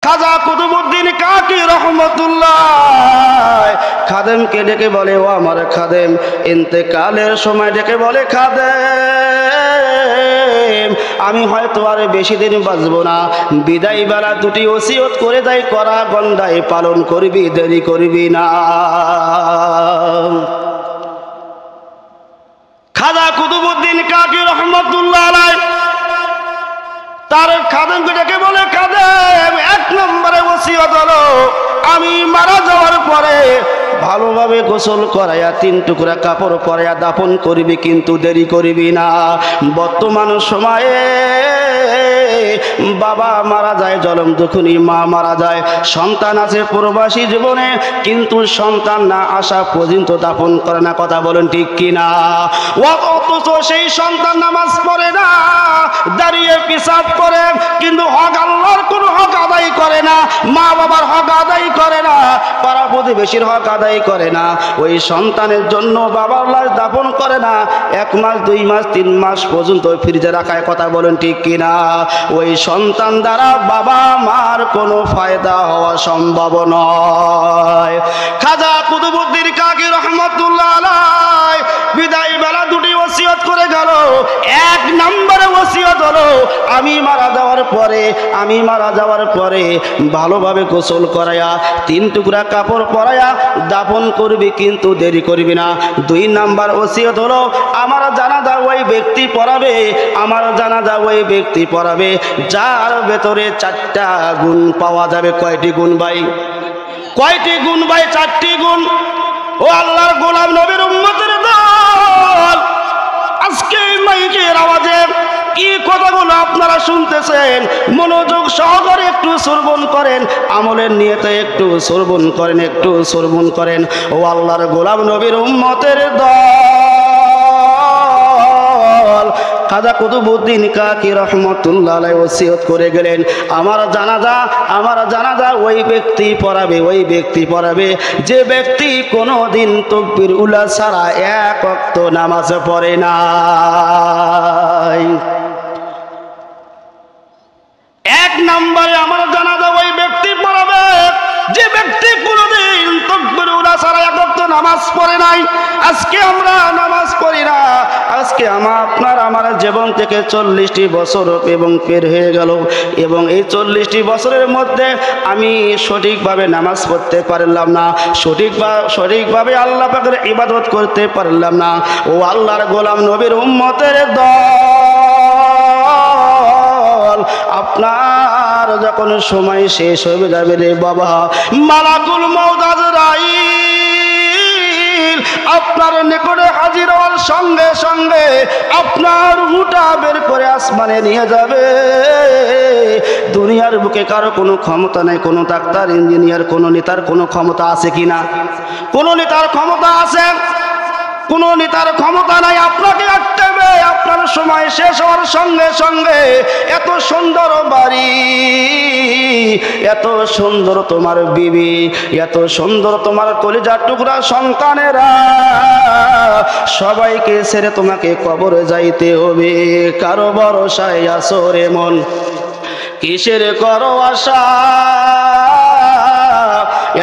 খাজা কুতুবউদ্দিন কাকি রহমতুল্লাহ খাদেমকে ডেকে বলে, ও আমার খাদেম। ইন্তেকালের সময় ডেকে বলে, খাদেম আমি হয়তো আর বেশি দিন বাঁচব না, বিদায় বেলা দুটি ওসিয়ত করে দেয়, করা গন্ডায় পালন করবি, দেরি করবি না। খাজা কুতুবউদ্দিন কাকি রহমতুল্লাহ আলাইহি তার খাদেমকে ডেকে বলে, খাদেম এক নম্বরে ওসিয়ত হলো আমি মারা যাওয়ার পরে ভালোভাবে গোসল করাইয়া 3 টুকরা কাপড় পরাইয়া দাফন করবি, কিন্তু দেরি করবি না। বর্তমান সময়ে বাবা মারা যায় জলম দুখুনি, মা মারা যায়, সন্তান আছে প্রবাসী জীবনে, কিন্তু সন্তান না আসা পর্যন্ত দাফন করে না। কথা বলেন ঠিক কিনা? অথচ সেই সন্তান নামাজ পড়ে না, দাঁড়িয়ে পেশাব করে, কিন্তু হক আল্লাহর কোন হক আদায় করে না, মা বাবার হক আদায় করে না, পাড়া প্রতিবেশীর হক আদায় করে না। ওই সন্তানের জন্য বাবার লাশ দাফন করে না, 1 মাস 2 মাস 3 মাস পর্যন্ত ফ্রিজে রাখায়। কথা বলেন ঠিক কিনা? ওই সন্তান দ্বারা বাবা মার কোনো ফায়দা হওয়া সম্ভব নয়। খাজা কুতুবউদ্দিন কাকি রহমতুল্লাহ আলাইহি বিদায় বেলা দুটি ওসিয়ত করে গেল। 1 নম্বরে ওসিয়ত হলো আমি মারা যাওয়ার পরে ভালোভাবে গোসল করাইয়া 3 টুকরা কাপড় পরাইয়া দাফন করবি, কিন্তু দেরি করবি না। 2 নাম্বার ওসিয়ত হলো আমার জানাজা ওই ব্যক্তি পড়াবে, আমার জানাজা ওই ব্যক্তি পড়াবে যার ভেতরে 4টা গুণ পাওয়া যাবে। কয়টি গুণ ভাই? কয়টি গুণ ভাই? 4টি গুণ। ও আল্লাহর গোলাম নবীর উম্মতের দল, আজকে মাইকের আওয়াজে কি কথাগুলো আপনারা শুনতেছেন, মনোযোগ সহকারে একটু শ্রবণ করেন, আমলের নিয়তে একটু শ্রবণ করেন, একটু শ্রবণ করেন। ও আল্লাহর গোলাম নবীর উম্মতের দল, খাজা কুতুবউদ্দিন কাকি রহমতুল্লাহ আলাইহি ওসিয়ত করে গেলেন, আমার জানাজা ওই ব্যক্তি পড়াবে যে ব্যক্তি কোনোদিন তাকবীর উলা ছাড়া 1 ওয়াক্ত নামাজ পড়ে নাই। 1 নম্বরে আমার জানাজা ওই ব্যক্তি পড়াবে যে ব্যক্তি কোনোদিন তাকবীর উলা ছাড়া 1 ওয়াক্ত নামাজ পড়ে নাই। আজকে আমরা নামাজ পড়ি না, আজকে আমার জীবন থেকে 40টি বছর এবং পের হয়ে গেল, এবং এই 40টি বছরের মধ্যে আমি সঠিকভাবে নামাজ পড়তে পারলাম না, সঠিকভাবে আল্লাহ পাকের ইবাদত করতে পারলাম না। ও আল্লাহর গোলাম নবীর উম্মতের দল, আপনার যখন সময় শেষ হয়ে যাবে রে বাবা, মালাকুল মউত আজরাইল আপনার নিকটে হাজির হওয়ার সঙ্গে সঙ্গে আপনার রূহটা বের করে আসমানে নিয়ে যাবে। দুনিয়ার বুকে কারো কোনো ক্ষমতা নেই, কোনো ডাক্তার ইঞ্জিনিয়ার কোনো নেতার কোনো ক্ষমতা আছে কিনা? কোনো নেতার ক্ষমতা আছে? কোনো নেতার ক্ষমতা নাই। আপনাকে আটকে দেবে, আপনার সময় শেষ হওয়ার সঙ্গে সঙ্গে এত সুন্দর বাড়ি, এত সুন্দর তোমার বিবি, এত সুন্দর তোমার কলিজার টুকরা সন্তানেরা, সবাইকে ছেড়ে তোমাকে কবরে যাইতে হবে। কারো ভরসায় আছো রে মন, কিসের করো আশা?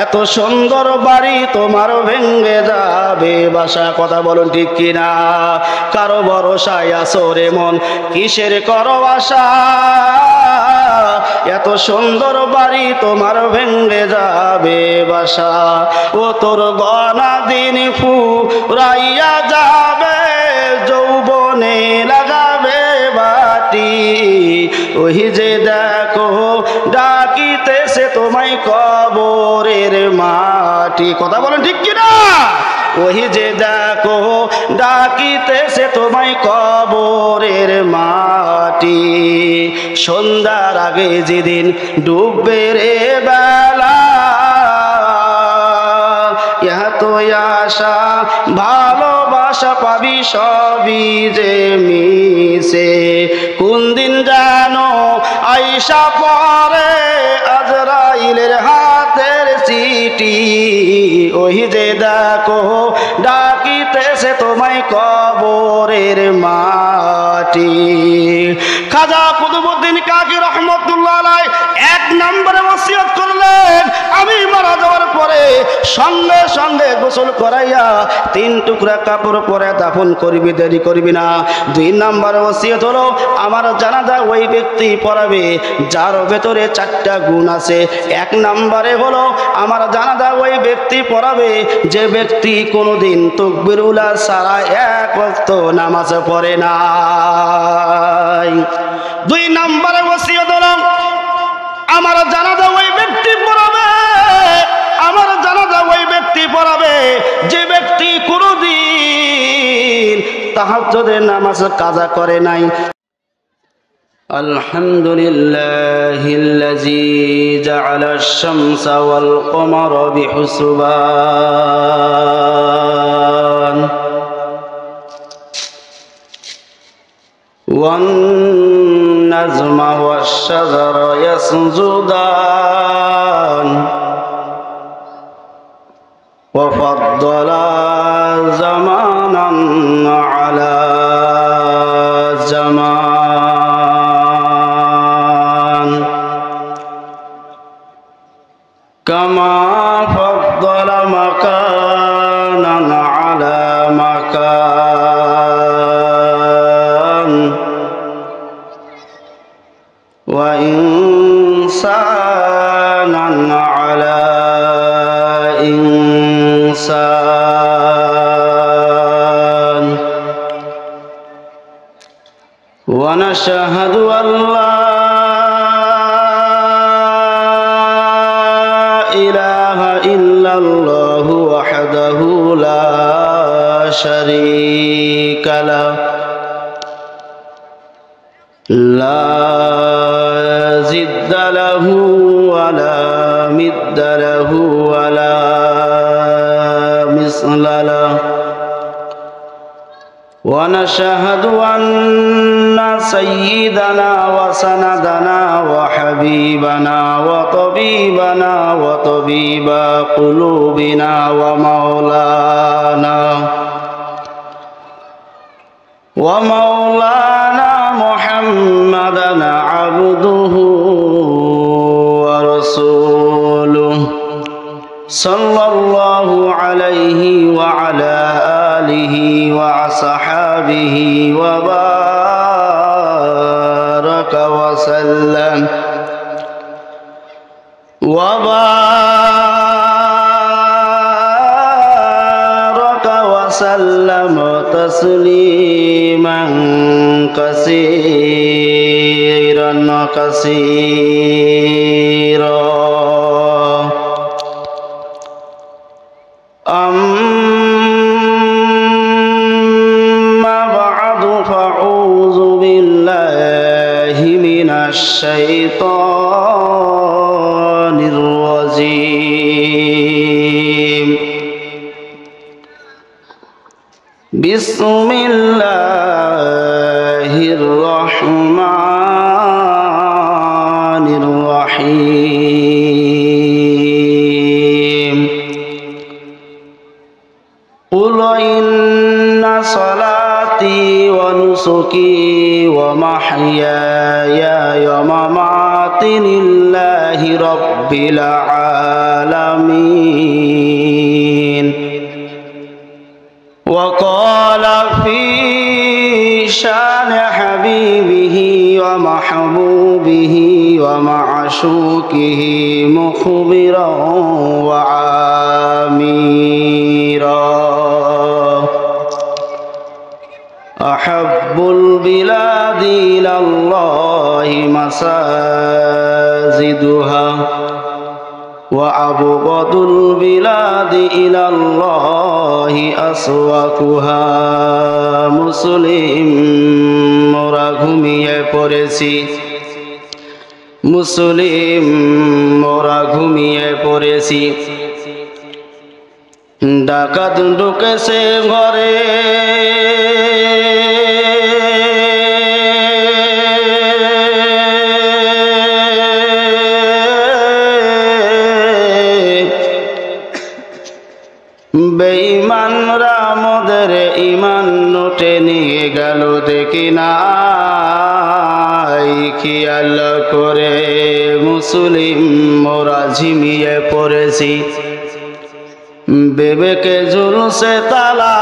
এত সুন্দর বাড়ি তোমার ভেঙে যাবে বাসা। কথা বলুন ঠিক কিনা? কারো ভরসায় আছো রে মন, কিসের করো আশা? এত সুন্দর বাড়ি তোমার ভেঙে যাবে বাসা। ও তোর গনা দিন ফুরাইয়া যাবে, যৌবনে লাগাবে বাটি, ওই যে দেখো ডাকিতেছে তোমায় কবরের মাটি। কথা বলেন ঠিক কিনা? ওই যে দেখো ডাকিতেছে তোমায় কবরের মাটি। সন্ধ্যার আগে যেদিন ডুববে রে বেলা, এত আশা ভালোবাসা পাবি সবই যে মিশে। কোন দিন জানো আইসা পরে আজরাইলের হাতের চিঠি, ওই যে দেখো ডাকিতেছে তোমায় কবরের মাটি। খাজা কুতুবউদ্দিন কাকি রহমতুল্লাহ আলাইহি 1 নম্বরে ওসিয়ত সঙ্গে সঙ্গে গোসল করাইয়া 3 টুকরা কাপড় পরে দাফন করবি, দেরি করবি না। 2 নম্বর ওসিয়ত হলো আমার জানাজা ওই ব্যক্তি পড়াবে যার ভেতরে 4টা গুণ আছে। 1 নম্বরে হলো আমার জানাজা ওই ব্যক্তি পড়াবে যে ব্যক্তি কোনোদিন তাকবীরুল্লাহ ছাড়া 1 ওয়াক্ত নামাজ পড়ে নাই। 2 নম্বরে ওসিয়ত হলো আমার জানাজা ওই ব্যক্তি পড়াবে, আমার জানাজা ওই ব্যক্তি পড়াবে যে ব্যক্তি কোনোদিন তাহাজ্জুদের নামাজ কাজা করে নাই। আলহামদুলিল্লাহিল্লাযী জাআলাশ শামসা ওয়াল কমারা বিহুসবান ওয়ান নাজমা ওয়াশ শাজারা ইয়াসজুদান ওয়া ফাদ্দালা জামানান আলা জামান কামা ফাদ্দালা মাকানান আলা মাকান ওয়া ইনসানান আলা ইনসান ওয়া নাশহাদু আল্লা ইলাহা ইল্লাল্লাহু ওয়াহদাহু লা শারীকা লাহু লা জিদ্দা লাহু ওয়া লা মিদ্দা লাহু ওয়া লা মিসলা লাহু ওয়া নাশহাদু আন্না সাইয়্যিদানা ওয়া সানাদানা ওয়া হাবিবানা ওয়া তাবিবা কুলুবিনা ওয়া মাওলানা মুহাম্মাদান আবদুহু ওয়া রাসূলুহু সাল্লাল্লাহু আলাইহি ওয়া আলা আলিহি ওয়া আসহাবিহি ওয়া বারাকা ওয়া সাল্লাম তাসলিমান কাসীরান কাসীরা আম্মা বা'দু ফাউযু বিল্লাহি মিনাশ শাইতানির রাজীম বিসমিল্লাহির রহমানির রহিম কুল ইন্না সালাতি ওয়া নুসুকি ওয়া মাহইয়ায়া ওয়া মামাতি লিল্লাহি রাব্বিল আলামিন وقال في شان حبيبه ومحبوبه ومعشوقه مخبرا وعاميرا أحب البلاد إلى الله مساجدها وأبغض البلاد إلى الله أسواقها মুসলিম মোরা ঘুমিয়ে পড়েছি মুসলিম মোরা ঘুমিয়ে পড়েছি ডাকাত ঢুকেছে ঘরে বেঈমানরা মোদের ঈমান লুটে নিয়ে গেল দেখি নাই খেয়াল করে মুসলিম মোরা ঝিমিয়ে পড়েছি বিবেকে ঝুলছে তালা,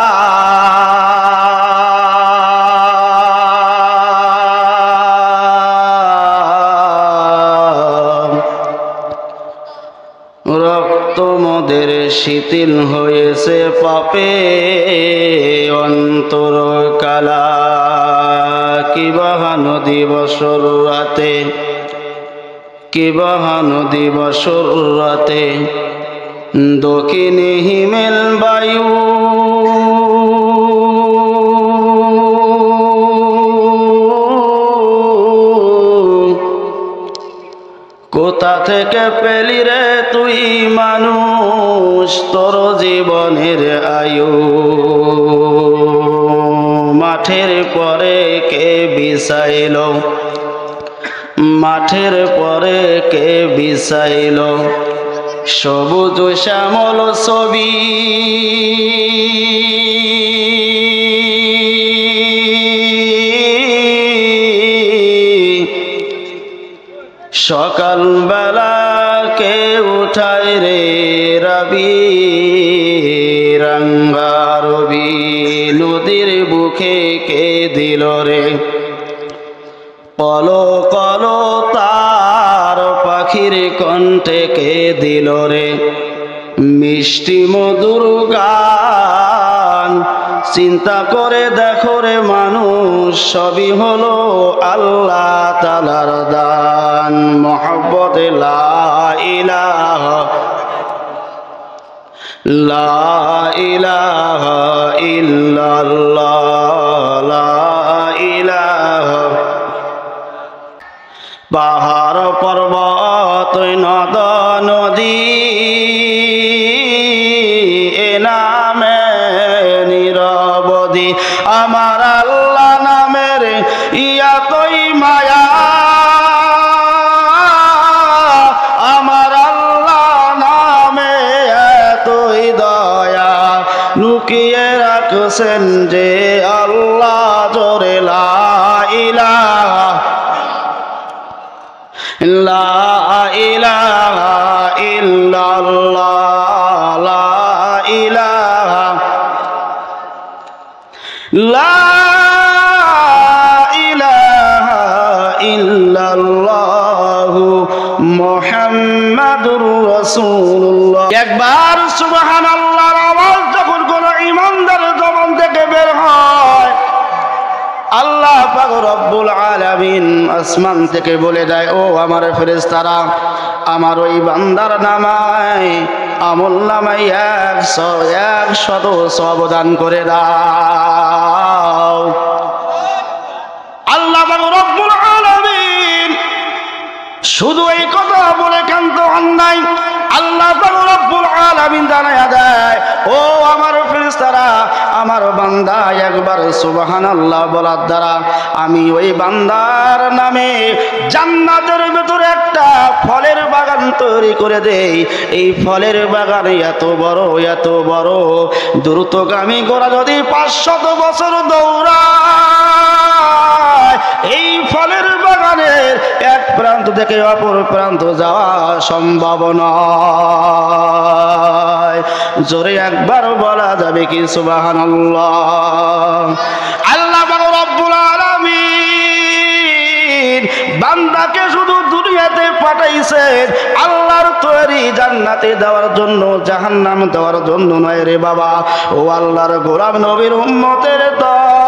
রক্ত মোদের শিথিল হয়েছে পাপে অন্তর কালা। কি বাহানো দিবসর রাতে, কি বাহানো দিবসর রাতে, দক্ষিণে হিমেল বায়ু কোথা থেকে পেলি রে তুই মানুষ তোর জীবনের আয়ু। মাঠের পরে কে বিছাইল, মাঠের পরে কে বিছাইল সবুজ শ্যামল ছবি। সকালবেলা কে উঠায় রে রবি, রঙ্গা রবি নদীর বুকে কে দিল রে পলো কলো তার পাখির কণ্ঠে কে দিল রে মিষ্টি মধুর গান। চিন্তা করে দেখো রে মানুষ সবই হলো আল্লাহ তাআলার দান। মহব্বত লা ইলাহা লা ইলাহা ইল্লাল্লাহ, লা ইলাহা। পাহাড় পর্বত নদ নদী এ নামে নিরবধি আমার আল্লাহ নামের ইয়াতই মায়া। আমার আল্লাহ নামে এতই দয়া লুকিয়ে রাখছেন যে আল্লাহ জোরে লা ইলাহা লা ইলাহা ইল্লাল্লাহ, লা ইলাহা লা ইলাহা ইল্লাল্লাহু মুহাম্মাদুর রাসূলুল্লাহ। একবার সুবহানাল্লাহর আওয়াজ যখন কোন ঈমানদার জবান থেকে বের হয়, আল্লাহ পাক রব্বুল আলামিন আসমান থেকে বলে দেয়, ও আমার ফেরেশতারা, আমার ওই বান্দার নামায় আমল নামায় 100 সবদান করে দাও। আল্লাহ পাক রব্বুল আলামিন শুধু এই কথা বলে ক্ষান্ত হন নাই। আল্লাহ পাক রব্বুল আলামিন জানায়া দেয়, ও আমার ফেরেশতারা, আমার বান্দা একবার সুবহানাল্লাহ বলার দ্বারা আমি ওই বান্দার নামে জান্নাতের ভিতরে একটা ফলের বাগান তৈরি করে দেই। এই ফলের বাগান এত বড় দ্রুতগামী ঘোড়া যদি 500 বছর দৌড়ায়, এই ফলের বাগানের এক প্রান্ত থেকে অপর প্রান্ত যাওয়া সম্ভব নয়। জোরে একবার বলা যাবে কি সুবহানাল্লাহ। আল্লাহ রব্বুল আলামিন বান্দাকে শুধু দুনিয়াতে পাঠাইছেন আল্লাহর তৈরি জান্নাতে দেওয়ার জন্য, জাহান্নাম দেওয়ার জন্য নয় রে বাবা। ও আল্লাহর গোলাম নবীর উম্মতের দল,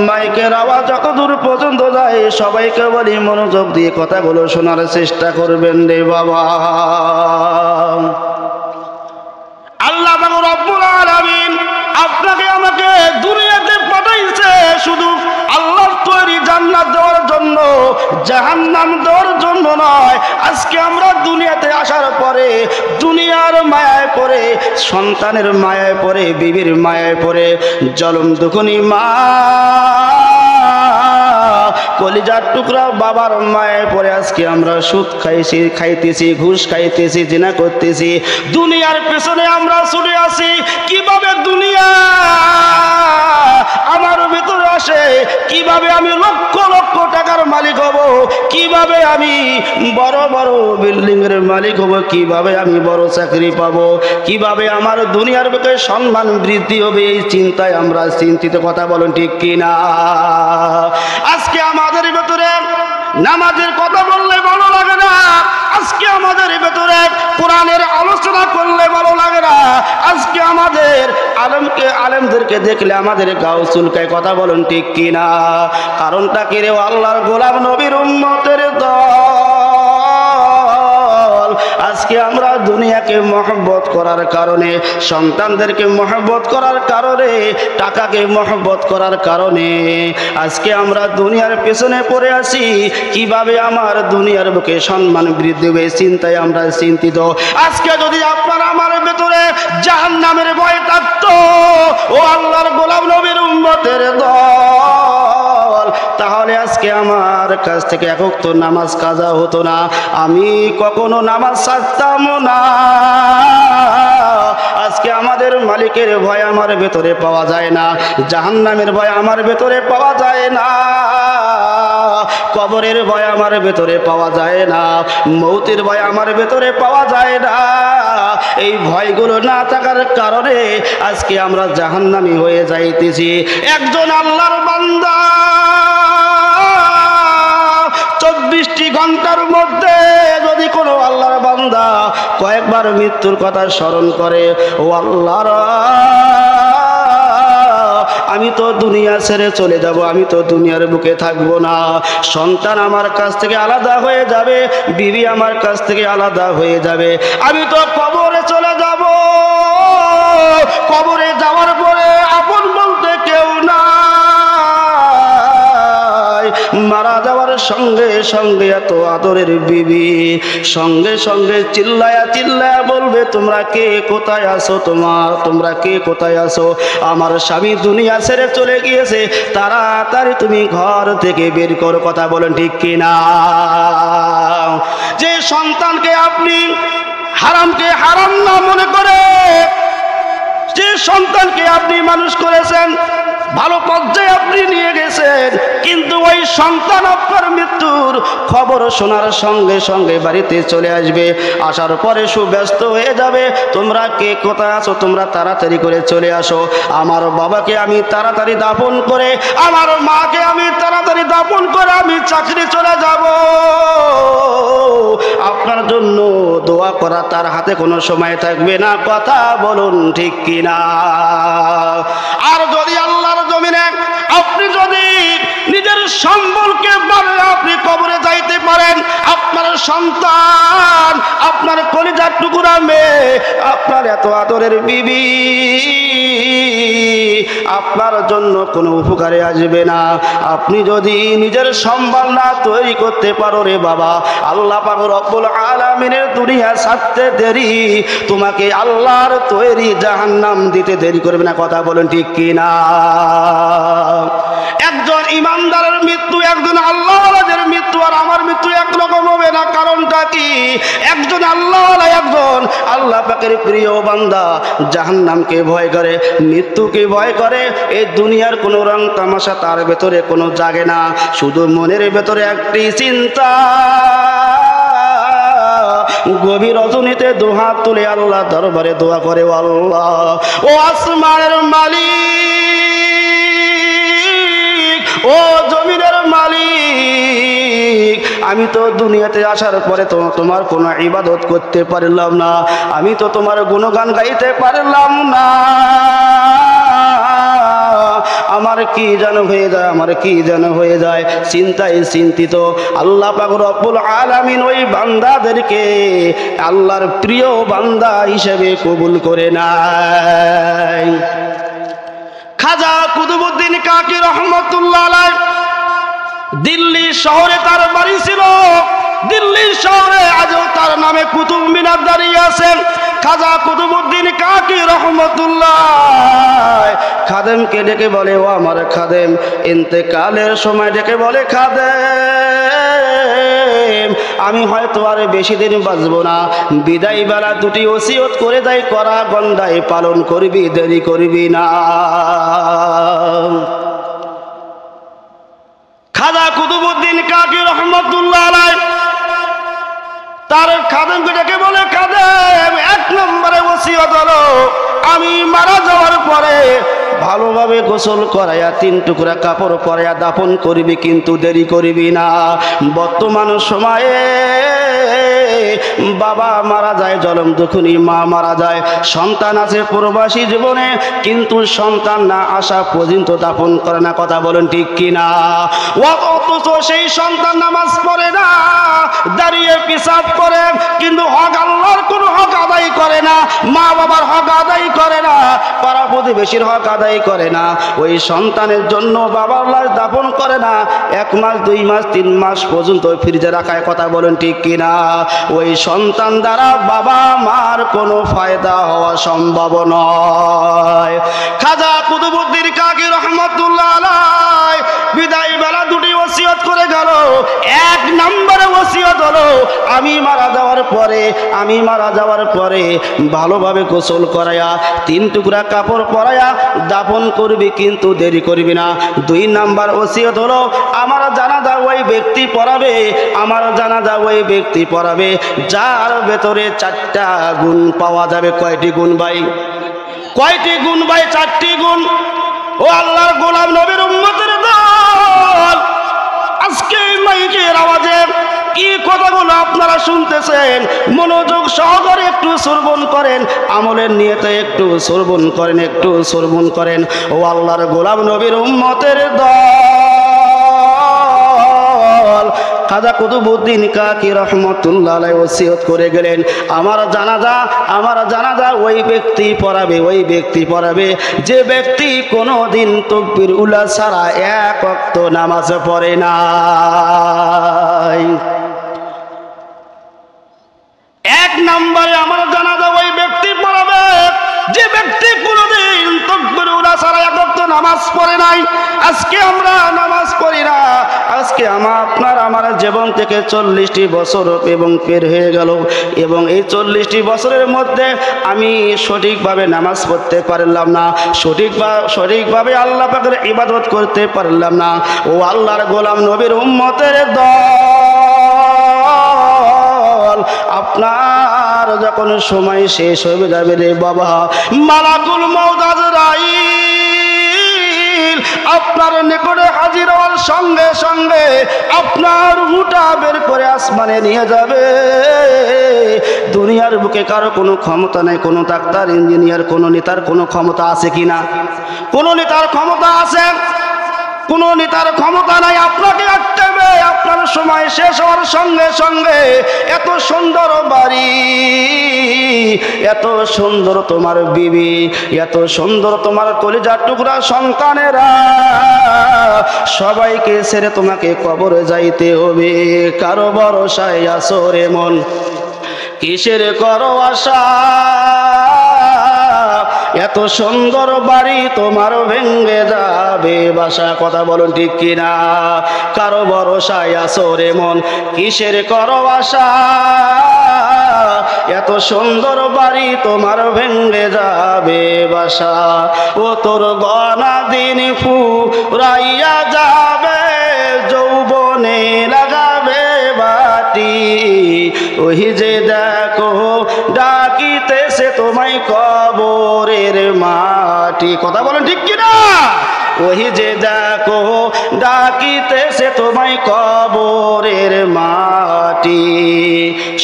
মাইকের আওয়াজ যত দূর পর্যন্ত যায় সবাইকে বলি মনোযোগ দিয়ে কথাগুলো শোনার চেষ্টা করবেন রে বাবা। আল্লাহ রব্বুল আলামিন আপনাকে আমাকে দুনিয়াতে পাঠাইছে শুধু আল্লাহর তৈরি জান্নাত দেওয়ার জন্য, জাহান্নাম দেওয়ার জন্য নয়। আজকে আমরা দুনিয়াতে আসার পরে দুনিয়ার মায়ায় পড়ে, সন্তানের মায়ায় পড়ে, বিবির মায়ায় পড়ে, জলম দুখনি মা কলিজার টুকরা বাবার মায়ায় পড়ে আজকে আমরা সুদ খাইতেছি, ঘুষ খাইতেছি, জিনা করতেছি, দুনিয়ার পেছনে আমরা ছুটে আসি। কিভাবে দুনিয়া আমার ভিতরে আসে, কিভাবে আমি লক্ষ লক্ষ টাকার মালিক হব, কিভাবে আমি বড় বড় বিল্ডিং এর মালিক হব, কিভাবে আমি বড় চাকরি পাবো, কিভাবে আমার দুনিয়ার বুকে সম্মান বৃদ্ধি হবে, এই চিন্তায় আমরা চিন্তিত। কথা বলুন ঠিক কিনা? আজকে আমাদের ভেতরে নামাজের কথা বললে ভালো লাগে না, আজকে আমাদের ভেতরে কোরআনের আলোচনা করলে ভালো লাগে না, আজকে আমাদের আলেমদেরকে দেখলে আমাদের গাও চুলকায়। কথা বলুন ঠিক কিনা? কারণটা কি রে? আল্লাহর গোলাম নবীর উম্মতের দল আজকে আমরা দুনিয়াকে মহব্বত করার কারণে, সন্তানদেরকে মহব্বত করার কারণে, টাকাকে মহব্বত করার কারণে আজকে আমরা দুনিয়ার পেছনে পড়ে আছি। কিভাবে আমার দুনিয়ার বুকে সম্মান বৃদ্ধি হবে, চিন্তায় আমরা চিন্তিত। আজকে যদি আপনার আমার ভেতরে জাহান্নামের ভয় থাকতো, ও আল্লাহর গোলাম নবীর উম্মতের দল, তাহলে আজকে আমার কাছ থেকে এক ওয়াক্ত নামাজ কাজা হতো না, আমি কখনো নামাজ ছাড়তাম না। আজকে আমাদের মালিকের ভয় আমার ভেতরে পাওয়া যায় না, জাহান্নামের ভয় আমার ভেতরে পাওয়া যায় না, কবরের ভয় আমার ভেতরে পাওয়া যায় না, মৌতের ভয় আমার ভেতরে পাওয়া যায় না। এই ভয়গুলো না থাকার কারণে আজকে আমরা জাহান্নামী হয়ে যাইতেছি। একজন আল্লাহর বান্দা 24টি ঘন্টার মধ্যে যদি কোনো আল্লাহর বান্দা কয়েকবার মৃত্যুর কথা স্মরণ করে, ও আল্লাহর, আমি তো দুনিয়া ছেড়ে চলে যাব, আমি তো দুনিয়ার বুকে থাকবো না, সন্তান আমার কাছ থেকে আলাদা হয়ে যাবে, বিবি আমার কাছ থেকে আলাদা হয়ে যাবে, আমি তো কবরে চলে যাব, কবরে যাওয়ার পরে আপন বলতে কেউ না, মারা যাওয়ার সঙ্গে সঙ্গে এত আদরের বিবি সঙ্গে সঙ্গে চিল্লায়া চিল্লায়া বলবে, তোমরা কে কোথায় আসো, তোমরা কে কোথায় আসো, আমার স্বামী দুনিয়া ছেড়ে চলে গিয়েছে, তাড়াতাড়ি তুমি ঘর থেকে বের করো। কথা বলেন ঠিক কিনা? যে সন্তানকে আপনি হারামকে হারাম না মনে করে, যে সন্তানকে আপনি মানুষ করেছেন, ভালো পর্যায়ে আপনি নিয়ে গেছেন, কিন্তু ওই সন্তান আপনার মৃত্যুর খবর শোনার সঙ্গে সঙ্গে বাড়িতে চলে আসবে, আসার পরে সুব্যস্ত হয়ে যাবে, তোমরা কে কোথায় আছো, তোমরা তাড়াতাড়ি করে চলে আসো, আমার বাবাকে আমি তাড়াতাড়ি দাফন করে, আমার মাকে আমি তাড়াতাড়ি দাফন করে আমি চাকরি চলে যাব। আপনার জন্য দোয়া করা তার হাতে কোনো সময় থাকবে না। কথা বলুন ঠিক কিনা? আর যদি আল্লাহর জমিনে আপনি যদি নিজের সম্বলকে বলে আপনি কবরে যাইতে পারেন, আপনার সন্তান, আপনার কলিজার টুকরা মেয়ে, আপনার এত আদরের বিবি আপনার জন্য কোনো উপকারে আসবে না। আপনি যদি নিজের সম্বল না তৈরি করতে পারো রে বাবা, আল্লাহ পাক রব্বুল আলামিনের দুনিয়া ছাড়তে দেরি, তোমাকে আল্লাহর তৈরি জাহান্নাম দিতে দেরি করবে না। কথা বলেন ঠিক কিনা? একজন ইমানদারের মৃত্যু, একজন আল্লাহওয়ালাদের মৃত্যু আর আমার মৃত্যু একরকম হবে না। কারণটা কি? একজন আল্লাহওয়ালা, একজন আল্লাহ পাকের প্রিয় বান্দা জাহান্নামকে ভয় করে, মৃত্যুকে ভয় করে। এই দুনিয়ার কোনো রং তামাশা তার ভেতরে কোনো জাগে না, শুধু মনের ভেতরে একটি চিন্তা। গভীর রজনীতে দুহাত তুলে আল্লাহ দরবারে দোয়া করে, ও আল্লাহ, ও আসমানের মালিক, ও জমিনের মালিক, আমি তো দুনিয়াতে আসার পরে তো তোমার কোনো ইবাদত করতে পারলাম না, আমি তো তোমার গুণগান গাইতে পারলাম না, আমার কি যেন হয়ে যায়, আমার কি যেন হয়ে যায়। চিন্তায় চিন্তিত আল্লাহ পাক রব্বুল আলামিন ওই বান্দাদেরকে আল্লাহর প্রিয় বান্দা হিসেবে কবুল করে নেয়। খাজা কুতুবউদ্দিন কাকি রহমতুল্লাহ আলাইহি দিল্লি শহরে তার বাড়ি ছিল। দিল্লি শহরে আজও তার নামে কুতুব মিনার দাঁড়িয়ে আছেন। খাজা কুতুবউদ্দিন কাকি রহমতুল্লাহ খাদেমকে ডেকে বলে, ও আমার খাদেম, ইন্তেকালের সময় ডেকে বলে, খাদেম, আমি হয়তো আর বেশি দিন বাঁচবো না, বিদায় বেলা দুটি ওসিয়ত করে দেয়, করা গন্ডায় পালন করবি, দেরি করবি না। খাজা কুতুবউদ্দিন কাকি রহমতুল্লাহ আলাইহি তার খাদেমকে ডেকে বলে, খাদেম, 1 নম্বরে ওসিয়ত হলো আমি মারা যাওয়ার পরে ভালোভাবে গোসল করাইয়া 3 টুকরা কাপড় পরাইয়া দাফন করবি, কিন্তু দেরি করবি না। বর্তমান সময়ে বাবা মারা যায় জলম দুখুনি, মা মারা যায়, সন্তান আছে প্রবাসী জীবনে, কিন্তু সন্তান না আসা পর্যন্ত দাফন করে না। কথা বলেন ঠিক কিনা? অথচ সেই সন্তান নামাজ পড়ে না, দাঁড়িয়ে পেশাব করে, কিন্তু হক আল্লাহর কোনো হক আদায় করে না, মা বাবার হক আদায় করে না, পাড়া প্রতিবেশীর হক আদায় করে না। ওই সন্তানের জন্য বাবার লাশ দাফন করে না, 1 মাস 2 মাস 3 মাস পর্যন্ত ফ্রিজে রাখায়। কথা বলেন ঠিক কিনা? ওই সন্তান দ্বারা বাবা মার কোনো ফায়দা হওয়া সম্ভব নয়। খাজা কুতুবউদ্দিন কাকি রহমতুল্লাহ আলাইহি বিদায় বেলা 2টি ওসিয়ত করে গেল। 1 নম্বরে ওসিয়ত হলো আমি মারা যাওয়ার পরে ভালোভাবে গোসল করাইয়া 3 টুকরা কাপড় পরাইয়া দাফন করবি, কিন্তু দেরি করবি না। 2 নাম্বার ওসিয়ত হলো আমার জানাজা ওই ব্যক্তি পড়াবে, যার ভেতরে 4টা গুণ পাওয়া যাবে। কয়টি গুণ ভাই? 4টি গুণ। ও আল্লাহর গোলাম নবীর উম্মতের দল, আজকে মাইকের আওয়াজে কি কথাগুলো আপনারা শুনতেছেন, মনোযোগ সহকারে একটু শ্রবণ করেন, আমলের নিয়তে একটু শ্রবণ করেন। ও আল্লাহর গোলাম নবীর উম্মতের দল, খাজা কুতুবউদ্দিন কাকি রহমতুল্লাহ আলাইহি ওসিয়ত করে গেলেন, আমার জানাজা ওই ব্যক্তি পড়াবে যে ব্যক্তি কোনোদিন তাকবীর উলা ছাড়া 1 ওয়াক্ত নামাজ পড়ে নাই। 1 নম্বরে আমার জানাজা ওই ব্যক্তি পড়াবে যে ব্যক্তি কোনোদিন তাকবীর উলা ছাড়া 1 ওয়াক্ত নামাজ পড়ে নাই। আজকে আমরা নামাজ পড়ি না, আজকে আমার জীবন থেকে 40টি বছর এবং পের হয়ে গেল, এবং এই 40টি বছরের মধ্যে আমি সঠিকভাবে নামাজ পড়তে পারলাম না, সঠিকভাবে আল্লাহ পাকের ইবাদত করতে পারলাম না। ও আল্লাহর গোলাম নবীর উম্মতের দল, আপনার যখন সময় শেষ হয়ে যাবে রে বাবা, মালাকুল মউত আজরাইল আপনার নিকটে হাজির হওয়ার সঙ্গে সঙ্গে আপনার রূহটা বের করে আসমানে নিয়ে যাবে। দুনিয়ার বুকে কারো কোনো ক্ষমতা নাই, কোনো ডাক্তার, ইঞ্জিনিয়ার, কোনো নেতার কোনো ক্ষমতা আছে কিনা? কোনো নেতার ক্ষমতা আছে? কোনো নেতার ক্ষমতা নাই। আপনাকে রাখতে হবে, আপনার সময় শেষ হওয়ার সঙ্গে সঙ্গে এত সুন্দর বাড়ি, এত সুন্দর তোমার বিবি, এত সুন্দর তোমার কলিজার টুকরা সন্তানেরা, সবাইকে ছেড়ে তোমাকে কবরে যাইতে হবে। কারো ভরসায় আছো রে মন, কিসের করো আশা? এত সুন্দর বাড়ি তোমার ভেঙে যাবে বাসা। কথা বলুন ঠিক কিনা? কারো ভরসায় আছো রে মন, কিসের করো আশা? এত সুন্দর বাড়ি তোমার ভেঙে যাবে বাসা। ও তোর গনা দিন ফুরাইয়া যাবে, যৌবনে লাগাবে বাটি, ওই যে দেখো ডাকিতেছে তোমায় কবরের মাটি। কথা বলেন ঠিক কিনা? ওই যে দেখো ডাকিতেছে তোমায় কবরের মাটি।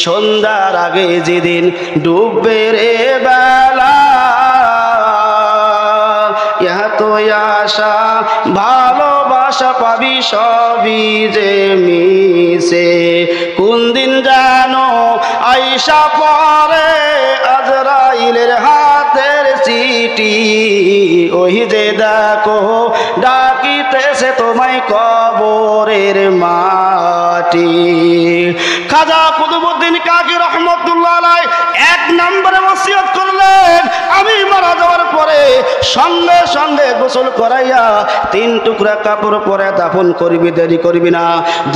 সন্ধ্যার আগে যেদিন ডুববে রে বেলা, এত আশা ভালোবাসা পাবি সবই যে মিশে। কোন দিন জানো আইসা পরে আজরাইলের হাতের চিঠি, ওই যে দেখো ডাকিতেছে তোমায় কবরের মাটি। খাজা কুতুবউদ্দিন কাকি রহমতুল্লাহ আলাইহি 1 নম্বরে ওসিয়ত করলেন, আমি মারা যাওয়ার পরে সঙ্গে সঙ্গে গোসল করাইয়া 3 টুকরা কাপড় পরে দাফন করবি, দেরি করবি না।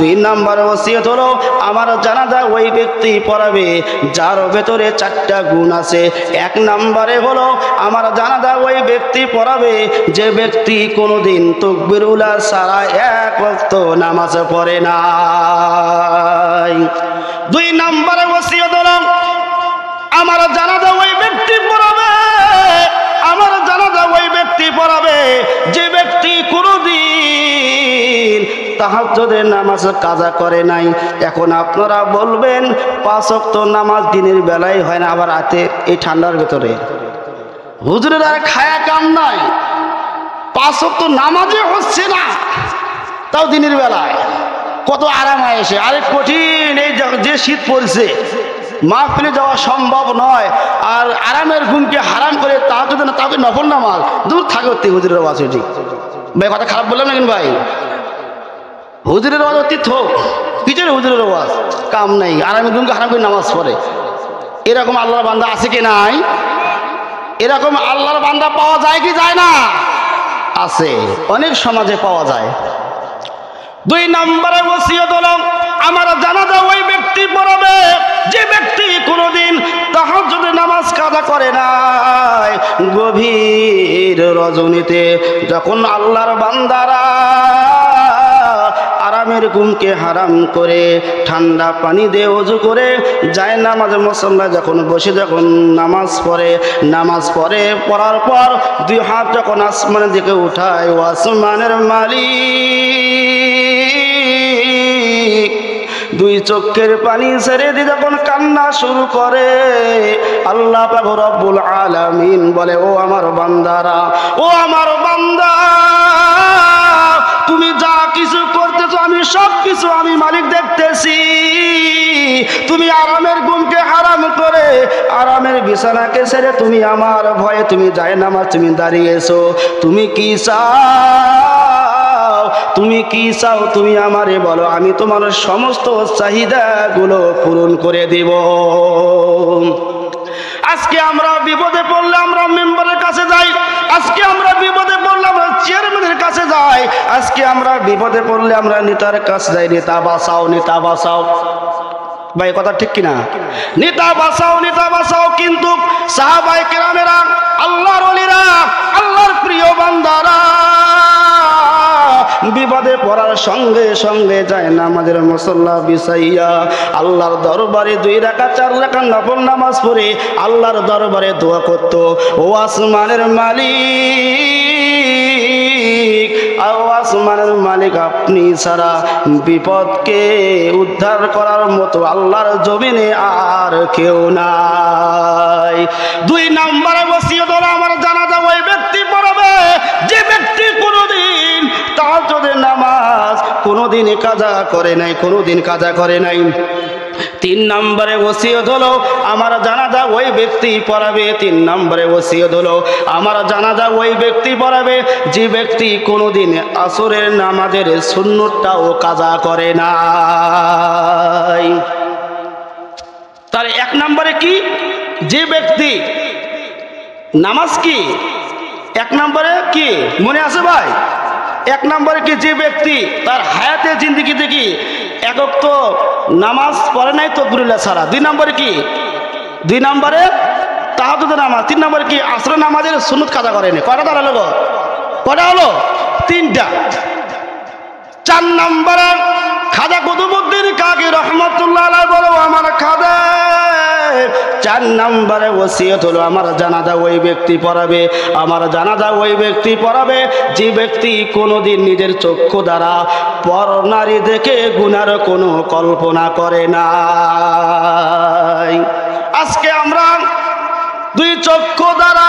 2 নম্বর ওসিয়ত হলো আমার জানাজা ওই ব্যক্তি পড়াবে যার ভেতরে 4টা গুণ আছে। 1 নম্বরে হলো আমার জানাজা ওই ব্যক্তি পড়াবে যে ব্যক্তি কোনোদিন তাকবীরুল্লাহ ছাড়া 1 ওয়াক্ত নামাজ পড়ে নাই। 2 নম্বরে ওসিয়ত হলো আমার জানাজা ওই ব্যক্তি পড়াবে, আমার জানাজা ওই ব্যক্তি পড়াবে যে ব্যক্তি কোনোদিন তাহাজ্জুদের নামাজ কাজা করে নাই। এখন আপনারা বলবেন 5 ওয়াক্ত নামাজ দিনের বেলায় হয় না, আবার রাতে এই ঠান্ডার ভেতরে হুজুরের আর খায়া কাম নাই, 5 ওয়াক্ত নামাজে হচ্ছে না, তাও দিনের বেলায় কত আরাম এসে। আরে কঠিন, এই যে শীত পড়ছে মাহফিলে যাওয়া সম্ভব নয়, আর আরামের ঘুমকে হারাম করে তাহাজ্জুদ না, তাকে নফল নামাজ দূর থাকে অতি হুজুরের আওয়াজ। ঠিক ভাই, কথা খারাপ বললাম না কিন্তু ভাই, হুজুরের আওয়াজ অতি থোক পিছনে হুজুরের আওয়াজ কাম নাই, আরামের ঘুমকে হারাম করে নামাজ পড়ে। এরকম আল্লাহর বান্দা আছে কি নাই? এরকম আল্লাহর বান্দা পাওয়া যায় কি যায় না? আছে, অনেক সমাজে পাওয়া যায়। 2 নম্বরে ওসিয়ত হলো আমার জানাজা ওই ব্যক্তি পড়াবে যে ব্যক্তি কোনোদিন তাহাজ্জুদের নামাজ কাজা করে নাই। গভীর রজনীতে যখন আল্লাহর বান্দারা আরামের ঘুমকে হারাম করে ঠান্ডা পানি দিয়ে ওযু করে যায় নামাজ মুসল্লা যখন বসে যখন নামাজ পড়ে পড়ার পর 2 হাত যখন আসমানের দিকে উঠায়, ও আসমানের মালিক 2 চোখের পানি ছেড়ে দিয়ে যখন কান্না শুরু করে, আল্লাহ পাক রব্বুল আলামিন বলে, ও আমার বান্দারা, ও আমার বান্দা, তুমি যা কিছু করতেছো আমি সব কিছু আমি মালিক দেখতেছি। তুমি আরামের ঘুমকে হারাম করে আরামের বিছানাকে ছেড়ে তুমি আমার ভয়ে তুমি যায় নামাজ তুমি দাঁড়িয়েছো। তুমি কি চাও? তুমি কি চাও? তুমি আমারে বলো, আমি তোমার সমস্ত চাহিদাগুলো পূরণ করে দিব। আজকে আমরা বিপদে পড়লে আমরা মেম্বারের কাছে যাই, আজকে আমরা বিপদে পড়লে আমরা চেয়ারম্যানের কাছে যাই, আজকে আমরা বিপদে পড়লে আমরা নেতার কাছে যাই, নেতা বাঁচাও, নেতা বাঁচাও। ভাই কথা ঠিক কিনা? নেতা বাঁচাও, নেতা বাঁচাও। কিন্তু সাহাবায়ে কেরামেরা, আল্লাহর ওলিরা, আল্লাহর প্রিয় বান্দারা বিপদে পড়ার সঙ্গে সঙ্গে যায় নামাজের মুসল্লা বিছাইয়া আল্লাহর দরবারে 2 রাকাত 4 রাকাত নফল নামাজ পড়ে আল্লাহর দরবারে দোয়া করত। ও আসমানের মালিক, ও আসমানের মালিক, আপনি ছাড়া বিপদকে উদ্ধার করার মতো আল্লাহর জমিনে আর কেউ নাই। 2 নম্বরে ওসিয়ত হলো আমার জানাজা ওই ব্যক্তি পড়াবে যে ব্যক্তি কোনোদিন তাহাজ্জুদের নামাজ কোনোদিন কাজা করে নাই, কোনোদিন কাজা করে নাই। 3 নম্বরে ওসিয়ত হলো আমার জানাজা ওই ব্যক্তি পড়াবে, 3 নম্বরে ওসিয়ত হলো আমার জানাজা ওই ব্যক্তি পড়াবে যে ব্যক্তি কোনোদিন আসরের নামাজের সুন্নতটাও কাজা করে নাই। তার 1 নম্বরে কি? যে ব্যক্তি নামাজ কি 1 নম্বরে কি মনে আছে ভাই? 1 নম্বরে কি? যে ব্যক্তি তার হায়াতে জিন্দেগিতে কি 1 ওয়াক্ত নামাজ পড়ে নাই তাকবীরুল্লাহ ছাড়া। 2 নম্বরে কি? 2 নম্বরে তাহাজ্জুদের নামাজ। 3 নম্বরে কি? আসরের নামাজের সুন্নত কাজা করেনি। কয়টা দাঁড়ালো গো? কয়টা হলো? 3টা। 4 নম্বরে খাজা কুতুবউদ্দিন কাকি রহমাতুল্লাহ আলাইহি বলো আমার খাজা 4 নম্বরে ওসিয়ত হলো আমার জানাজা ওই ব্যক্তি পড়াবে, আমার জানাজা ওই ব্যক্তি পড়াবে যে ব্যক্তি কোনোদিন নিজের চক্ষু দ্বারা পর নারী দেখে গুনার কোনো কল্পনা করে নাই। আজকে আমরা 2 চক্ষু দ্বারা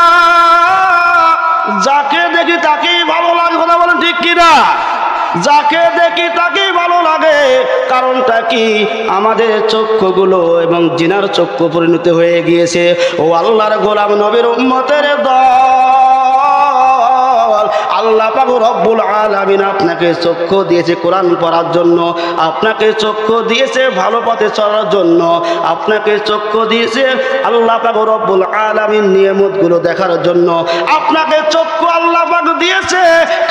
যাকে দেখি তাকেই ভালো লাগে, কথা বলেন ঠিক কিনা? যাকে দেখি তাকেই ভালো লাগে। কারণটা কি? আমাদের চক্ষুগুলো এবং জিনার চক্ষু পরিণত হয়ে গিয়েছে। ও আল্লাহর গোলাম নবীর উম্মতের দল, আল্লাহ পাক রব্বুল আলামিন আপনাকে চক্ষু দিয়েছে কোরআন পড়ার জন্য, আপনাকে চক্ষু দিয়েছে ভালো পথে চলার জন্য, আপনাকে চক্ষু দিয়েছে আল্লাহ পাক রব্বুল আলামিন নিয়ামতগুলো দেখার জন্য, আপনাকে চক্ষু আল্লাহ পাক দিয়েছে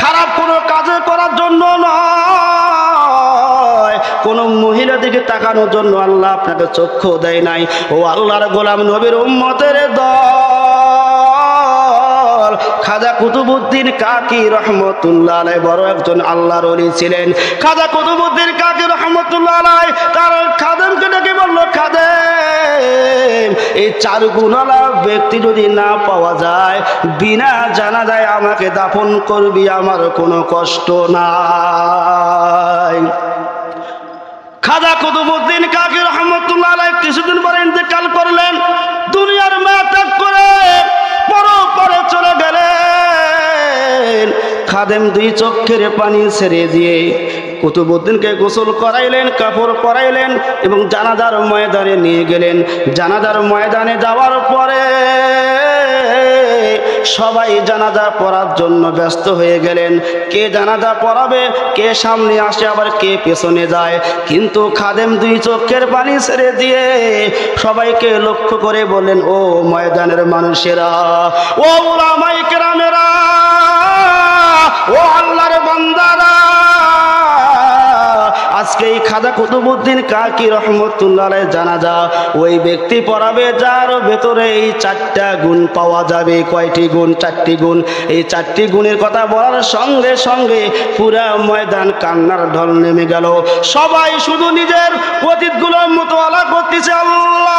খারাপ কোনো কাজে করার জন্য নয়, কোন মহিলা দিকে তাকানোর জন্য আল্লাহ আপনাকে চক্ষু দেয় নাই। ও আল্লাহর গোলাম নবীর উম্মতের দল, খাজা কুতুবউদ্দিন কাকি রহমতুল্লাহ আলাইহি বড় একজন আল্লাহর ওলি ছিলেন। খাজা কুতুবউদ্দিন কাকি রহমতুল্লাহ আলাইহি তার খাদেমকে ডেকে বলল, খাদেম, এই চার গুণওয়ালা ব্যক্তি যদি না পাওয়া যায়, বিনা জানাজায় আমাকে দাফন করবি, আমার কোনো কষ্ট নাই। খাজা কুতুবউদ্দিন কাকি রহমতুল্লাহ আলাইহি কিছুদিন পরে ইন্তেকাল করলেন, দুনিয়ার মায়া ত্যাগ করে পরে চলে গেলেন। খাদেম দুই চোখের পানি ছেড়ে দিয়ে কুতুবউদ্দিনকে গোসল করাইলেন, কাপড় পরাইলেন এবং জানাজার ময়দানে নিয়ে গেলেন। জানাজার ময়দানে যাওয়ার পরে সবাই জানাজা পড়ার জন্য ব্যস্ত হয়ে গেলেন। কে জানাজা পড়াবে, কে সামনে আসে, আবার কে পেছনে যায়। কিন্তু খাদেম দুই চোখের পানি ছেড়ে দিয়ে সবাইকে লক্ষ্য করে বললেন, ও ময়দানের মানুষেরা, ও উলামায়ে কেরামেরা, ও আল্লাহর বান্দারা, আজকে এই খাজা কুতুবউদ্দিন কাকি রহমতুল্লাহ আলাইহি জানাজা ওই ব্যক্তি পড়াবে যার ভেতরে এই চারটা গুণ পাওয়া যাবে। কয়টি গুণ? চারটি গুণ। এই চারটি গুণের কথা বলার সঙ্গে সঙ্গে পুরা ময়দান কান্নার ঢল নেমে গেল। সবাই শুধু নিজের অতীতগুলোর মোতালা করতেছে, আল্লাহ,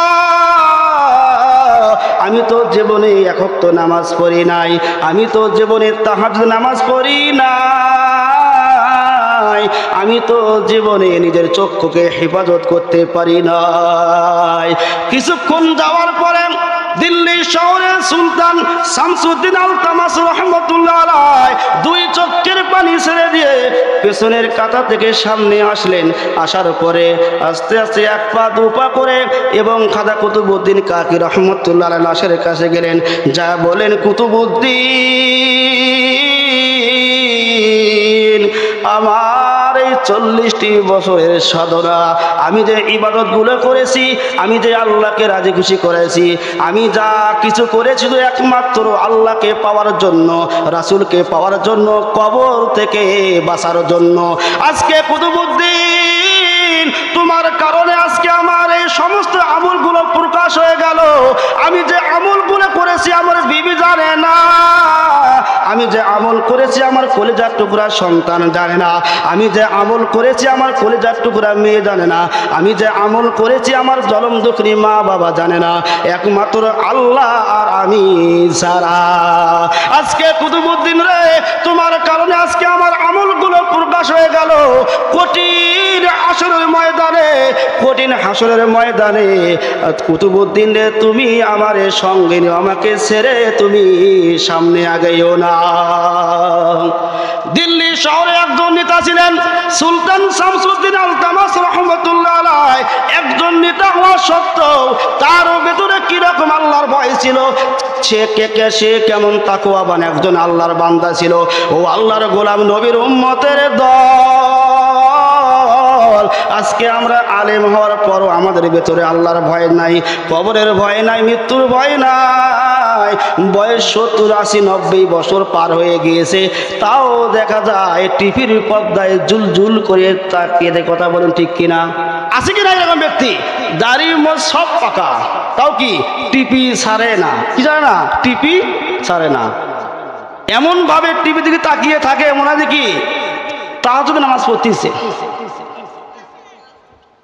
আমি তো জীবনে এক ওয়াক্ত নামাজ পড়ি নাই, আমি তো জীবনে তাহাজ্জুদ নামাজ পড়ি নাই, আমি তো জীবনে নিজের চক্ষুকে হেফাজত করতে পারি নাই। কিছুক্ষণ যাওয়ার পরে দিল্লি শহরের সুলতান শামসুদ্দিন আলতামাস রহমতুল্লাহ আলাইহি দুই চোখের পানি ছেড়ে দিয়ে পেছনের কাতা থেকে সামনে আসলেন। আসার পরে আস্তে আস্তে এক পা দু পা করে এবং খাজা কুতুবউদ্দিন কাকি রহমতুল্লাহ আলাইহি লাশের কাছে গেলেন। যা বলেন, কুতুবউদ্দিন, আমার এই 40টি বছরের সাধনা, আমি যে ইবাদতগুলো করেছি, আমি যে আল্লাহকে রাজি খুশি করেছি, আমি যা কিছু করেছি তো একমাত্র আল্লাহকে পাওয়ার জন্য, রাসূলকে পাওয়ার জন্য, কবর থেকে বাঁচার জন্য। আজকে কুতুবউদ্দিন, তোমার কারণে আজকে আমার এই সমস্ত আমলগুলো প্রকাশ হয়ে গেল। আমি যে আমলগুলো করেছি আমার বিবি জানে না, আমি যে আমল করেছি আমার কলিজার টুকরা সন্তান জানে না, আমি যে আমল করেছি আমার কলিজার টুকরা মেয়ে জানে না, আমি যে আমল করেছি আমার জলম দুঃখী মা বাবা জানে না, একমাত্র আল্লাহ আর আমি ছাড়া। আজকে কুতুবউদ্দিন রে, তোমার কারণে আজকে আমার আমলগুলো প্রকাশ হয়ে গেল। কঠিন হাসরের ময়দানে, কঠিন হাসরের ময়দানে কুতুবউদ্দিন রে, তুমি আমার সঙ্গে নিও, আমাকে ছেড়ে তুমি সামনে আগেও না। দিল্লি শহরে একজন নেতা ছিলেন সুলতান শামসুদ্দিন আলতামাস রহমতুল্লাহ আলাইহি। একজন নেতা হওয়া সত্ত্বেও তার ভেতরে কিরকম আল্লাহর ভয় ছিল, সে কেমন তাকওয়াবান একজন আল্লাহর বান্দা ছিল। ও আল্লাহর গোলাম নবীর উম্মতের দল, আজকে আমরা আলেম হওয়ার পরও আমাদের ভেতরে আল্লাহর ভয় নাই, কবরের ভয় নাই, মৃত্যুর ভয় নাই। বয়স 70, 80, 90 বছর পার হয়ে গিয়েছে, তাও দেখা যায় টিভির পর্দায় জুল করে তাকিয়ে কথা বলেন, ঠিক কিনা? আছে কিনা এরকম ব্যক্তি? দাড়ি মোজ সব পাকা, তাও কি টিপি ছাড়ে না? কি জানে না? টিপি ছাড়ে না। এমন ভাবে টিভি দিকে তাকিয়ে থাকে, মনে হয় কি তাহাজ্জুদ নামাজ পড়তেছে।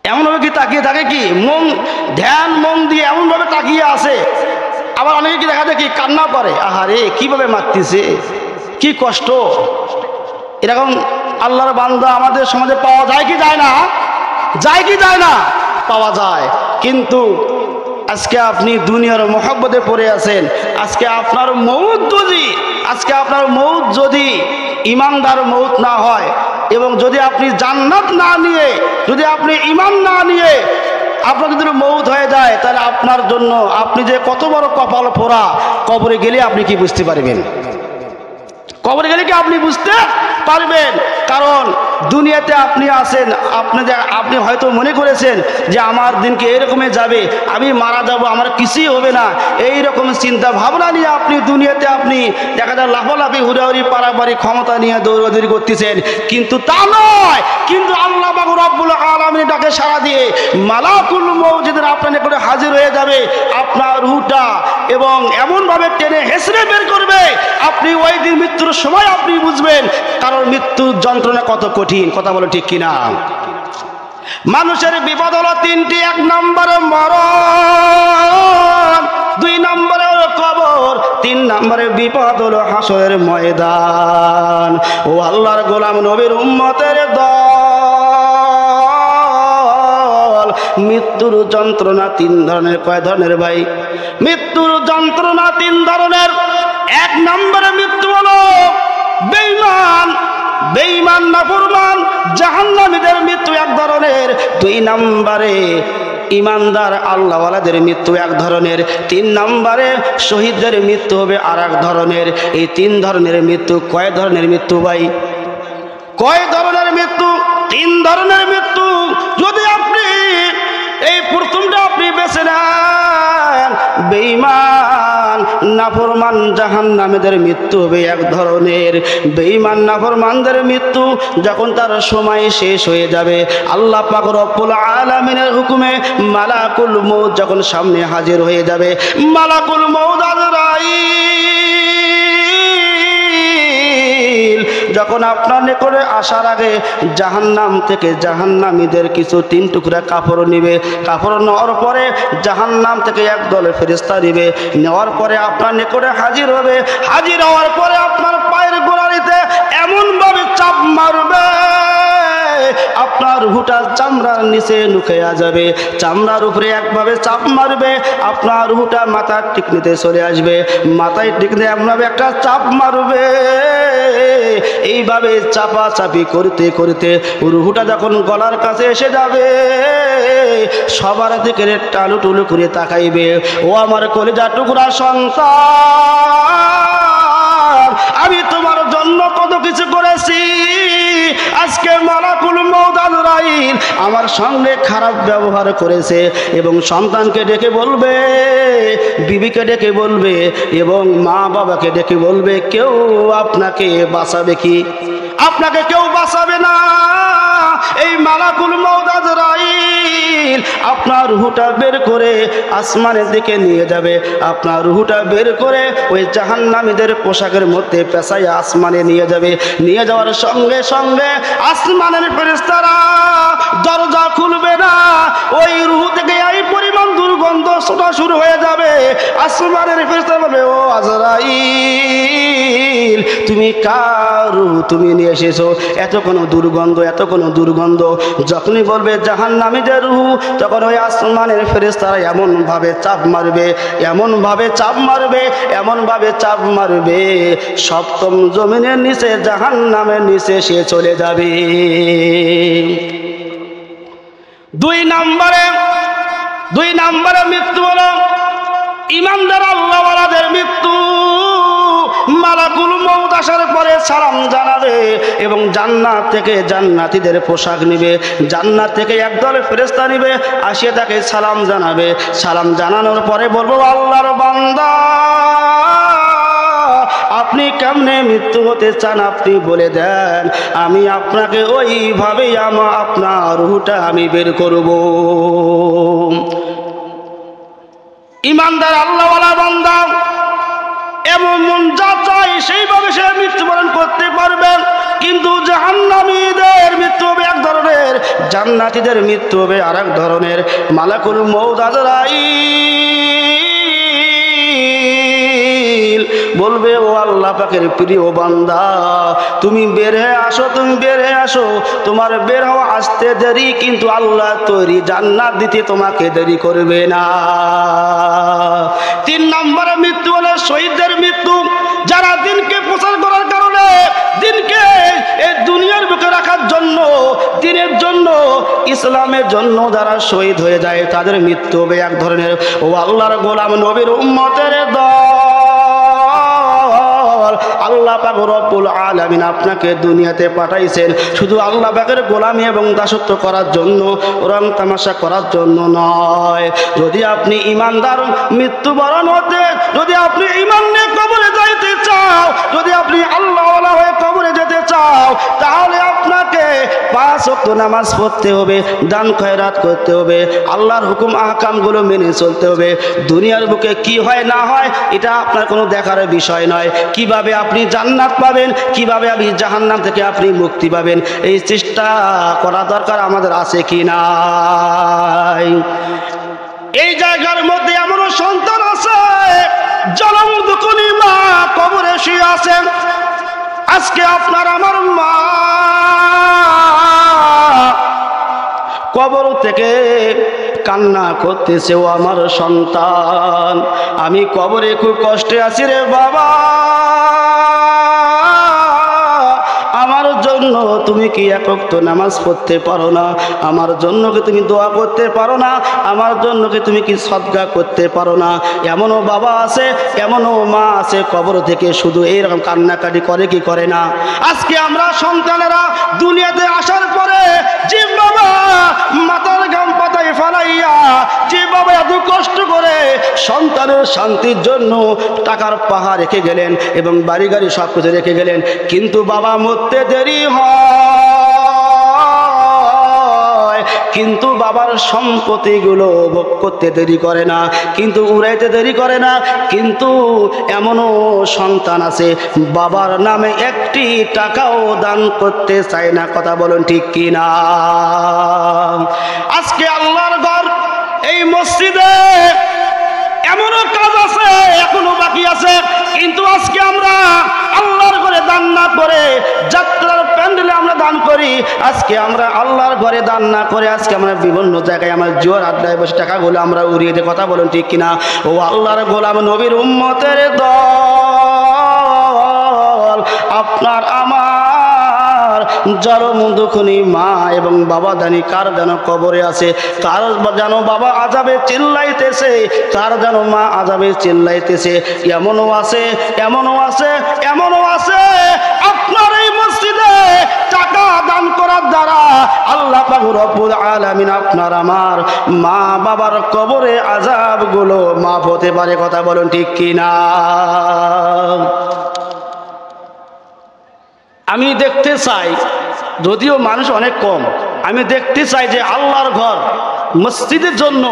এমন ভাবে কি তাকিয়ে থাকে, কি মন ধ্যান মন দিয়ে এমন ভাবে তাকিয়ে আছে। আবার অনেকে কি দেখা যায় কি কান্না করে, আহারে কিভাবে মারতেছে, কি কষ্ট। এরকম আল্লাহর বান্দা আমাদের সমাজে পাওয়া যায় কি যায় না? যায় কি যায় না? পাওয়া যায়। কিন্তু আজকে আপনি দুনিয়ার মহব্বতে পড়ে আছেন। আজকে আপনার মউত যদি ইমানদার মউত না হয়, এবং যদি আপনি জান্নাত না নিয়ে, যদি আপনি ঈমান না নিয়ে আপনার যদি মউত হয়ে যায়, তাহলে আপনার জন্য আপনি যে কত বড় কপাল পোড়া, কবরে গেলে আপনি কি বুঝতে পারবেন? কবরে গেলে কি আপনি বুঝতে পারবেন? কারণ দুনিয়াতে আপনি আছেন, আপনি হয়তো মনে করেছেন যে আমার দিনকে এরকমই যাবে, আমি মারা যাব, আমার কিছুই হবে না, এই রকম চিন্তা ভাবনা নিয়ে আপনি দুনিয়াতে আপনি দেখা যায় লাফালাফি হুড়াহুড়ি পারাপারি ক্ষমতা নিয়ে দৌড়াদৌড়ি করতেছেন, কিন্তু তা নয়। কিন্তু আল্লাহ পাক রব্বুল আলামিন ডাকে সাড়া দিয়ে মালাকুল মউত যেদিন আপনার নিকটে হাজির হয়ে যাবে, আপনার রূহটা এবং এমনভাবে টেনে হেসড়ে বের করবে, আপনি ওই দিন মৃত্যুর সময় আপনি বুঝবেন কারণ মৃত্যুর যন্ত্রণা কত কঠিন। কথা বলো ঠিক কিনা? মানুষের বিপদ হলো তিনটি: এক নম্বরে মরণ, দুই নম্বরে হলো কবর, তিন নম্বরে বিপদ হলো হাসরের ময়দান। ও আল্লাহর গোলাম নবীর উম্মতের দল, মৃত্যুর যন্ত্রণা তিন ধরনের। কয় ধরনের ভাই? মৃত্যুর যন্ত্রণা তিন ধরনের। এক নম্বরে মৃত্যু হলো বেঈমান, বেঈমান নাফরমান জাহান্নামীদের মৃত্যু এক ধরনের। দুই নম্বরে ইমানদার আল্লাহওয়ালাদের মৃত্যু এক ধরনের। তিন নম্বরে শহীদদের মৃত্যু হবে আর এক ধরনের। এই তিন ধরনের মৃত্যু। কয় ধরনের মৃত্যু ভাই? কয় ধরনের মৃত্যু? তিন ধরনের মৃত্যু। যদি আপনি এই প্রথমটা আপনি বেছে নেন, বেঈমান নাফরমান জাহান্নামীদের মৃত্যু হবে এক ধরনের। বেঈমান নাফরমানদের মৃত্যু যখন তার সময় শেষ হয়ে যাবে, আল্লাহ পাক রব্বুল আলামিনের হুকুমে মালাকুল মউত যখন সামনে হাজির হয়ে যাবে, মালাকুল মউত আজরাইল যখন আপনার নিকটে আসার আগে জাহান্নাম থেকে জাহান্নামীদের কিছু তিন টুকরা কাপড় নিবে। কাপড় নেওয়ার পরে জাহান্নাম থেকে একদল ফেরেশতা নিবে। নেওয়ার পরে আপনার নিকটে হাজির হবে। হাজির হওয়ার পরে আপনার পায়ের গোড়ালিতে এমনভাবে চাপ মারবে, আপনার রুহুটা চামড়ার নিচে লুকিয়ে যাবে। চামড়ার উপরে একভাবে চাপ মারবে, আপনার রুহুটা মাথার টিকনিতে চলে আসবে। মাথায় টিকনিতে এমনভাবে একটা চাপ মারবে, এইভাবে চাপাচাপি করতে করতে রুহুটা যখন গলার কাছে এসে যাবে, সবার দিকে টালুটুলু করে তাকাইবে। ও আমার কলিজা টুকরা সন্তান, আমি তোমার জন্য কত কিছু করেছি। আজকে মালাকুল মউত আজরাইল আমার সঙ্গে খারাপ ব্যবহার করেছে এবং সন্তানকে ডেকে বলবে, বিবিকে ডেকে বলবে এবং মা বাবাকে ডেকে বলবে, কেউ আপনাকে বাঁচাবে কি? আপনাকে কেউ বাঁচাবে না। এই মালাকুল মউত আজরাইল আপনার রুহুটা বের করে আসমানের দিকে নিয়ে যাবে। আপনার রুহুটা বের করে ওই জাহান্নামীদের পোশাকের মধ্যে পেঁচাইয়া আসমানে নিয়ে যাবে। নিয়ে যাওয়ার সঙ্গে সঙ্গে আসমানের ফেরেশতারা দরজা খুলবে না। ওই রুহু থেকে এই পরিমাণ দুর্গন্ধ ছোটা শুরু হয়ে যাবে। আসমানের ফেরেশতারা বলবে, ও আজরাইল, তুমি কার রুহু তুমি নিয়ে এসেছো? এত কোনো দুর্গন্ধ, এত কোনো দুর্গন্ধ। যখনই বলবে জাহান্নামীদের রুহু, তখন ওই আসমানের ফেরেশতারা এমনভাবে চাপ মারবে, এমনভাবে চাপ মারবে, এমনভাবে চাপ মারবে, সপ্তম জমিনের নিচে জাহান্নামের নিচে সে চলে যাবে। দুই নম্বরে মৃত্যু হলো ইমানদার আল্লাহওয়ালাদের মৃত্যু। মালাকুল মউত আসার পরে সালাম জানাবে এবং জান্নাত থেকে জান্নাতীদের পোশাক নিবে। জান্নাত থেকে একদল ফেরেশতা নিবে, আসিয়ে তাকে সালাম জানাবে। সালাম জানানোর পরে বলবো, আল্লাহর বান্দা, আপনি কেমনে মৃত্যু হতে চান আপনি বলে দেন, আমি আপনাকে ওইভাবেই আপনার রুহটা আমি বের করব। ইমানদার আল্লাহওয়ালা বান্দা এমন মন যা চাই সেইভাবে সে মৃত্যুবরণ করতে পারবেন। কিন্তু জাহান্নামীদের মৃত্যু হবে এক ধরনের, জান্নাতীদের মৃত্যু হবে আর এক ধরনের। মালাকুল মউত আজরাইল বলবে, ও আল্লাহ পাকের প্রিয় বান্দা, তুমি বের হয়ে আসো, তুমি বের হয়ে আসো। তোমার বের হওয়া আসতে দেরি, কিন্তু আল্লাহ তৈরি জান্নাত দিতে তোমাকে দেরি করবে না। তিন নম্বরে মৃত্যু হলো শহীদদের মৃত্যু, যারা দিনকে প্রচার করার কারণে, দিনকে এই দুনিয়ার বুকে রাখার জন্য, দিনের জন্য, ইসলামের জন্য যারা শহীদ হয়ে যায়, তাদের মৃত্যু হবে এক ধরনের। ও আল্লাহর গোলাম নবীর উম্মতের দল, আল্লাহ পাক রব্বুল আলামিন আপনাকে দুনিয়াতে পাঠাইছেন শুধু আল্লাহ পাকের গোলামি এবং দাসত্ব করার জন্য, রং তামাশা করার জন্য নয়। যদি আপনি ঈমানদার মৃত্যুবরণ হতে, যদি আপনি ঈমান নিয়ে কবরে যাইতে চাও, যদি আপনি আল্লাহওয়ালা হয়ে কবরে যেতে চাও, তাহলে আপনাকে 5 ওয়াক্ত নামাজ পড়তে হবে, দান খয়রাত করতে হবে, আল্লাহর হুকুম আহকামগুলো মেনে চলতে হবে। দুনিয়ার বুকে কি হয় না হয় এটা আপনার কোনো দেখার বিষয় নয়। কিভাবে আপনি জান্নাত পাবেন, কিভাবে আপনি জাহান্নাম থেকে আপনি মুক্তি পাবেন, এই চেষ্টা করা দরকার আমাদের আছে কি নাই? এই জায়গার মধ্যে এমনও সন্তান আছে জনম দুকুনি মা কবরে শুয়ে আছেন। আজকে আপনার আমার মা কবর থেকে কান্না করতেছে, ও আমার সন্তান আমি কবরে খুব কষ্টে আছি রে বাবা, আমার জন্য তুমি কি এক ওয়াক্ত নামাজ পড়তে পারো না? আমার জন্য কি তুমি দোয়া করতে পারো না? আমার জন্য কি তুমি কি সদকা করতে পারো না? এমনও বাবা আছে, এমনও মা আছে কবর থেকে শুধু এইরকম কান্নাকাটি করে কি করে না? আজকে আমরা সন্তানেরা দুনিয়াতে আসার পরে যে বাবা মাথার ঘাম পাতায় ফালাইয়া, যে বাবা এত কষ্ট করে সন্তানের শান্তির জন্য টাকার পাহাড় রেখে গেলেন এবং বাড়ি গাড়ি সব কিছু রেখে গেলেন, কিন্তু বাবা মরতে দেরি হয়, কিন্তু বাবার সম্পত্তিগুলো ভোগ করতে দেরি করে না, কিন্তু উড়াইতে দেরি করে না। কিন্তু এমনও সন্তান আছে বাবার নামে একটি টাকাও দান করতে চায় না। কথা বলুন ঠিক কি না? আজকে আল্লাহর ঘর এই মসজিদে এমনও কাজ আছে এখনো বাকি আছে, কিন্তু আজকে আমরা আল্লাহর ঘরে দান না করে যাত্রার প্যান্ডেলে আমরা দান করি। আজকে আমরা আল্লাহর ঘরে দান না করে আজকে আমরা বিভিন্ন জায়গায় আমার জোর আড্ডায় বসে টাকাগুলো আমরা উড়িয়ে দিই। কথা বলুন ঠিক কিনা? ও আল্লাহর গোলাম নবীর উম্মতের দল, আপনার আমার জনম দুঃখিনী মা এবং বাবা জানি কার যেন কবরে আছে, কার যেন বাবা আযাবে চিল্লাইতেছে, কার যেন মা আযাবে চিল্লাইতেছে। এমনও আছে, এমনও আছে, এমনও আছে আপনার এই মসজিদে টাকা দান করার দ্বারা আল্লাহ পাক রব্বুল আলামিন আপনার আমার মা বাবার কবরে আযাবগুলো মাফ হতে পারে। কথা বলুন ঠিক কিনা? আমি দেখতে চাই, যদিও মানুষ অনেক কম, আমি দেখতে চাই যে আল্লাহর ঘর মসজিদের জন্য